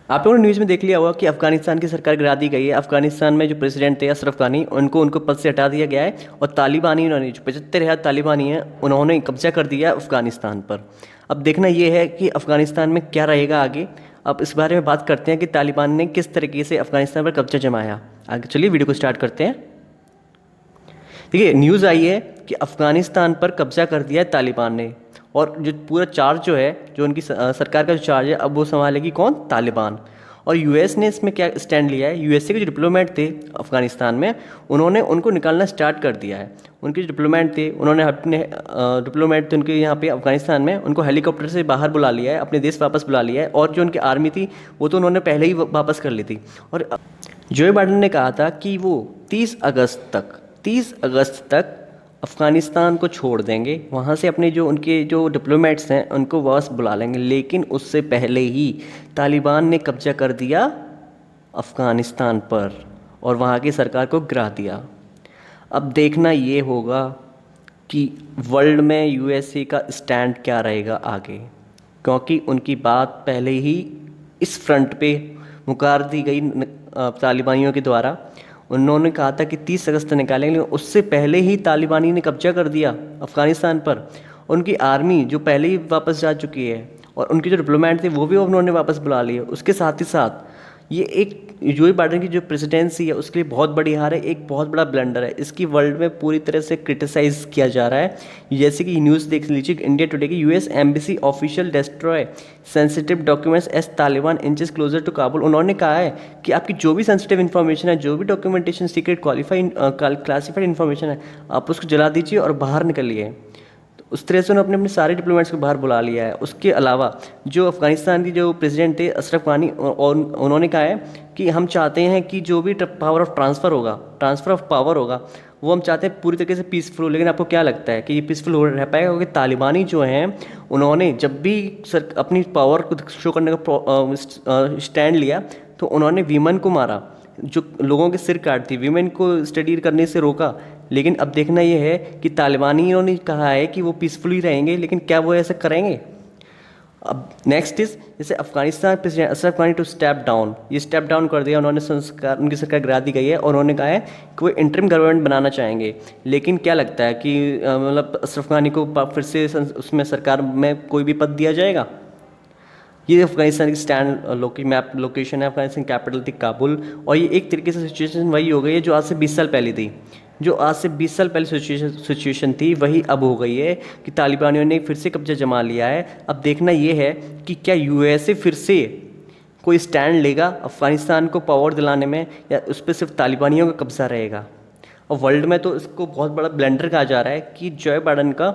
आप लोगों ने न्यूज़ में देख लिया होगा कि अफगानिस्तान की सरकार गिरा दी गई है। अफगानिस्तान में जो प्रेसिडेंट थे अशरफ गानी, उनको पद से हटा दिया गया है और तालिबानी उन्होंने जो 75,000 तालिबानी हैं उन्होंने कब्जा कर दिया अफगानिस्तान पर। अब देखना ये है कि अफगानिस्तान में क्या रहेगा आगे। अब इस बारे में बात करते हैं कि तालिबान ने किस तरीके से अफगानिस्तान पर कब्जा जमाया। आगे चलिए वीडियो को स्टार्ट करते हैं। देखिए न्यूज़ आई है कि अफ़गानिस्तान पर कब्जा कर दिया है तालिबान ने, और जो पूरा चार्ज जो है, जो उनकी सरकार का जो चार्ज है, अब वो संभालेगी कौन? तालिबान। और यूएस ने इसमें क्या स्टैंड लिया है? यूएसए के जो डिप्लोमेट थे अफ़गानिस्तान में, उन्होंने उनको निकालना स्टार्ट कर दिया है। उनके जो डिप्लोमेट थे, उन्होंने अपने डिप्लोमेट थे उनके यहाँ पे अफ़गानिस्तान में, उनको हेलीकॉप्टर से बाहर बुला लिया है, अपने देश वापस बुला लिया है। और जो उनकी आर्मी थी वो तो उन्होंने पहले ही वापस कर ली थी। और जो बाइडन ने कहा था कि वो 30 अगस्त तक अफ़गानिस्तान को छोड़ देंगे, वहाँ से अपने जो उनके जो डिप्लोमेट्स हैं उनको वापस बुला लेंगे, लेकिन उससे पहले ही तालिबान ने कब्जा कर दिया अफ़गानिस्तान पर और वहाँ की सरकार को गिरा दिया। अब देखना ये होगा कि वर्ल्ड में यूएसए का स्टैंड क्या रहेगा आगे, क्योंकि उनकी बात पहले ही इस फ्रंट पे मुकार दी गई तालिबानियों के द्वारा। उन्होंने कहा था कि 30 अगस्त निकालेंगे, लेकिन उससे पहले ही तालिबानी ने कब्जा कर दिया अफ़गानिस्तान पर। उनकी आर्मी जो पहले ही वापस जा चुकी है और उनके जो डिप्लोमेट थे वो भी उन्होंने वापस बुला लिए। उसके साथ ही साथ ये एक जो बाइडन की जो प्रेसिडेंसी है उसके लिए बहुत बड़ी हार है, एक बहुत बड़ा ब्लंडर है। इसकी वर्ल्ड में पूरी तरह से क्रिटिसाइज किया जा रहा है। जैसे कि न्यूज़ देख लीजिए, इंडिया टुडे की US embassy official destroy sensitive documents as Taliban inches closer to Kabul. उन्होंने कहा है कि आपकी जो भी सेंसिटिव इन्फॉर्मेशन है, जो भी डॉक्यूमेंटेशन सीक्रेट क्लासिफाइड इन्फॉर्मेशन है, आप उसको जला दीजिए और बाहर निकलिए। उस तरह से उन्होंने अपने सारे डिप्लोमेट्स को बाहर बुला लिया है। उसके अलावा जो अफ़गानिस्तान की जो प्रेसिडेंट थे अशरफ गानी, और उन्होंने कहा है कि हम चाहते हैं कि जो भी पावर ऑफ पावर होगा वो हम चाहते हैं पूरी तरीके से पीसफुल हो। लेकिन आपको क्या लगता है कि ये पीसफुल हो रह पाएगा? क्योंकि तालिबानी जो हैं उन्होंने जब भी अपनी पावर को शो करने का स्टैंड लिया तो उन्होंने वीमेन को मारा, जो लोगों के सिर काटती, वीमेन को स्टडी करने से रोका। लेकिन अब देखना ये है कि तालिबानियों ने कहा है कि वो पीसफुली रहेंगे, लेकिन क्या वो ऐसा करेंगे? अब नेक्स्ट इज जैसे अफगानिस्तान प्रेसिडेंट अशरफ गानी टू स्टेप डाउन, ये स्टेप डाउन कर दिया उन्होंने, संस्कार उनकी सरकार गिरा दी गई है और उन्होंने कहा है कि वो इंटरिम गवर्नमेंट बनाना चाहेंगे। लेकिन क्या लगता है कि मतलब अशरफ गानी को फिर से उसमें सरकार में कोई भी पद दिया जाएगा? ये अफगानिस्तान की स्टैंड मैप लोकेशन है, अफगानिस्तान कैपिटल थी काबुल। और ये एक तरीके से सिचुएशन वही हो गई है जो आज से 20 साल पहले थी। जो आज से 20 साल पहले सिचुएशन थी वही अब हो गई है कि तालिबानियों ने फिर से कब्जा जमा लिया है। अब देखना ये है कि क्या यूएसए फिर से कोई स्टैंड लेगा अफगानिस्तान को पावर दिलाने में, या उस पर सिर्फ तालिबानियों का कब्जा रहेगा। और वर्ल्ड में तो इसको बहुत बड़ा ब्लेंडर कहा जा रहा है कि जो बाइडन का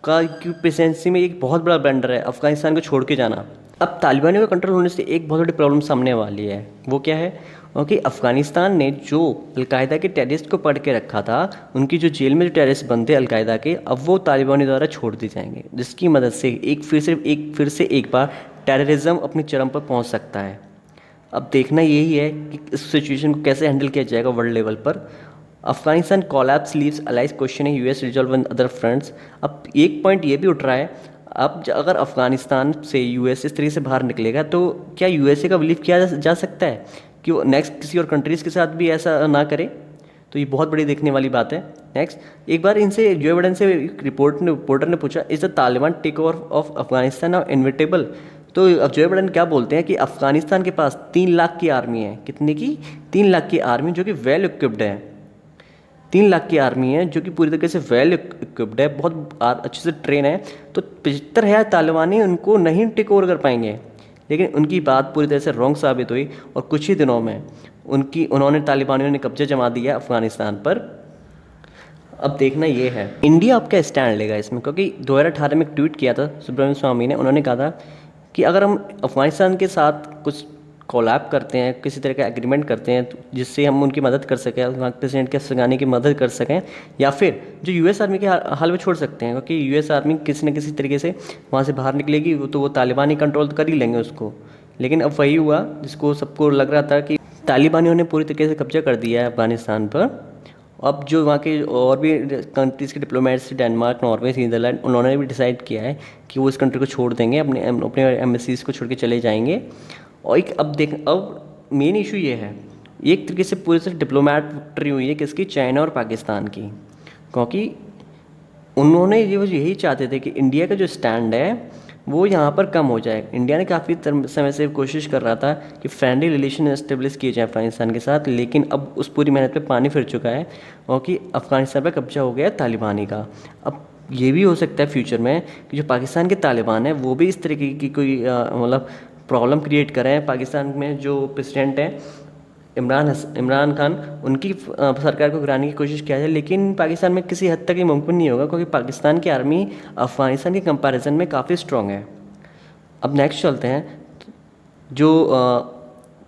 प्रेसिडेंसी में एक बहुत बड़ा ब्लेंडर है अफगानिस्तान को छोड़ के जाना। अब तालिबानियों का कंट्रोल होने से एक बहुत बड़ी प्रॉब्लम सामने वाली है। वो क्या है? क्योंकि अफगानिस्तान ने जो अलकायदा के टेररिस्ट को पकड़ के रखा था, उनकी जो जेल में जो टेररिस्ट बनते अलकायदा के, अब वो तालिबानी द्वारा छोड़ दिए जाएंगे, जिसकी मदद से फिर से एक बार टेररिज्म अपनी चरम पर पहुंच सकता है। अब देखना यही है कि इस सिचुएशन को कैसे हैंडल किया जाएगा वर्ल्ड लेवल पर। Afghanistan collapse leaves allies question है US resolve in other fronts. अब एक पॉइंट ये भी उठ रहा है, अब अगर अफगानिस्तान से यूएस इस तरीके से बाहर निकलेगा तो क्या यूएसए का बिलीव किया जा सकता है कि वो नेक्स्ट किसी और कंट्रीज़ के साथ भी ऐसा ना करे? तो ये बहुत बड़ी देखने वाली बात है। नेक्स्ट, एक बार इनसे जो बाइडन से रिपोर्टर ने पूछा, is the Taliban take over of Afghanistan now inevitable? तो अब जो बाइडन क्या बोलते हैं कि अफगानिस्तान के पास 3 लाख की आर्मी है। कितने की? 3 लाख की आर्मी, जो कि वेल इक्विप्ड है। 3 लाख की आर्मी है जो कि पूरी तरीके से वेल इक्विप्ड है, बहुत अच्छे से ट्रेन है। तो 75,000 तालिबानी उनको नहीं टेक ओवर कर पाएंगे। लेकिन उनकी बात पूरी तरह से रॉन्ग साबित हुई और कुछ ही दिनों में उन्होंने तालिबानियों ने कब्जा जमा दिया अफगानिस्तान पर। अब देखना ये है इंडिया अब क्या स्टैंड लेगा इसमें, क्योंकि 2018 में एक ट्वीट किया था सुब्रमण्यम स्वामी ने। उन्होंने कहा था कि अगर हम अफगानिस्तान के साथ कुछ कोलैब करते हैं, किसी तरह का एग्रीमेंट करते हैं जिससे हम उनकी मदद कर सकें, वहाँ प्रेसिडेंट के अफगानी की मदद कर सकें, या फिर जो यूएस आर्मी के हाल में छोड़ सकते हैं, क्योंकि यूएस आर्मी किसी न किसी तरीके से वहाँ से बाहर निकलेगी तो वो तालिबानी कंट्रोल कर ही लेंगे उसको। लेकिन अब वही हुआ जिसको सबको लग रहा था कि तालिबानियों ने पूरी तरीके से कब्जा कर दिया है अफगानिस्तान पर। अब जो वहाँ के और भी कंट्रीज़ के डिप्लोमेट्स, डेनमार्क, नॉर्वे, नीदरलैंड, उन्होंने भी डिसाइड किया है कि वो इस कंट्री को छोड़ देंगे, अपने एम्बेसीज़ को छोड़ के चले जाएंगे। और एक अब मेन इशू ये है, एक तरीके से पूरे से डिप्लोमेट विक्ट्री हुई है किसकी, चाइना और पाकिस्तान की, क्योंकि उन्होंने ये वो यही चाहते थे कि इंडिया का जो स्टैंड है वो यहाँ पर कम हो जाए। इंडिया ने काफ़ी समय से कोशिश कर रहा था कि फ्रेंडली रिलेशन इस्टेब्लिश किए जाए अफगानिस्तान के साथ, लेकिन अब उस पूरी मेहनत पे पानी फिर चुका है और कि अफगानिस्तान पर कब्जा हो गया है तालिबानी का। अब ये भी हो सकता है फ्यूचर में कि जो पाकिस्तान के तालिबान हैं वो भी इस तरीके की कोई मतलब प्रॉब्लम क्रिएट कर रहे हैं पाकिस्तान में। जो प्रेसिडेंट है इमरान खान, उनकी सरकार को गिराने की कोशिश किया जाए, लेकिन पाकिस्तान में किसी हद तक ये मुमकिन नहीं होगा, क्योंकि पाकिस्तान की आर्मी अफ़गानिस्तान के कंपैरिजन में काफ़ी स्ट्रॉन्ग है। अब नेक्स्ट चलते हैं। जो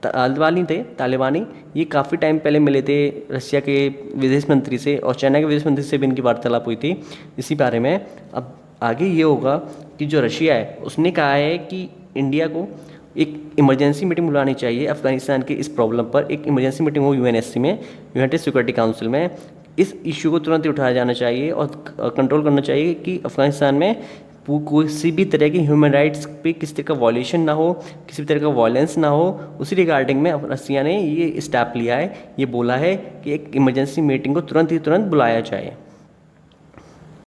तालिबानी ये काफ़ी टाइम पहले मिले थे रशिया के विदेश मंत्री से, और चाइना के विदेश मंत्री से भी इनकी वार्तालाप हुई थी इसी बारे में। अब आगे ये होगा कि जो रशिया है उसने कहा है कि इंडिया को एक इमरजेंसी मीटिंग बुलानी चाहिए अफगानिस्तान के इस प्रॉब्लम पर। एक इमरजेंसी मीटिंग हो यूएनएससी में, यूनाइटेड सिक्योरिटी काउंसिल में। इस इशू को तुरंत ही उठाया जाना चाहिए और कंट्रोल करना चाहिए कि अफगानिस्तान में किसी भी तरह की ह्यूमन राइट्स पे किसी तरह का वॉल्यूशन ना हो, किसी भी तरह का वायलेंस ना हो। उसी रिगार्डिंग में रसिया ने ये स्टेप लिया है, ये बोला है कि एक इमरजेंसी मीटिंग को तुरंत ही तुरंत बुलाया जाए।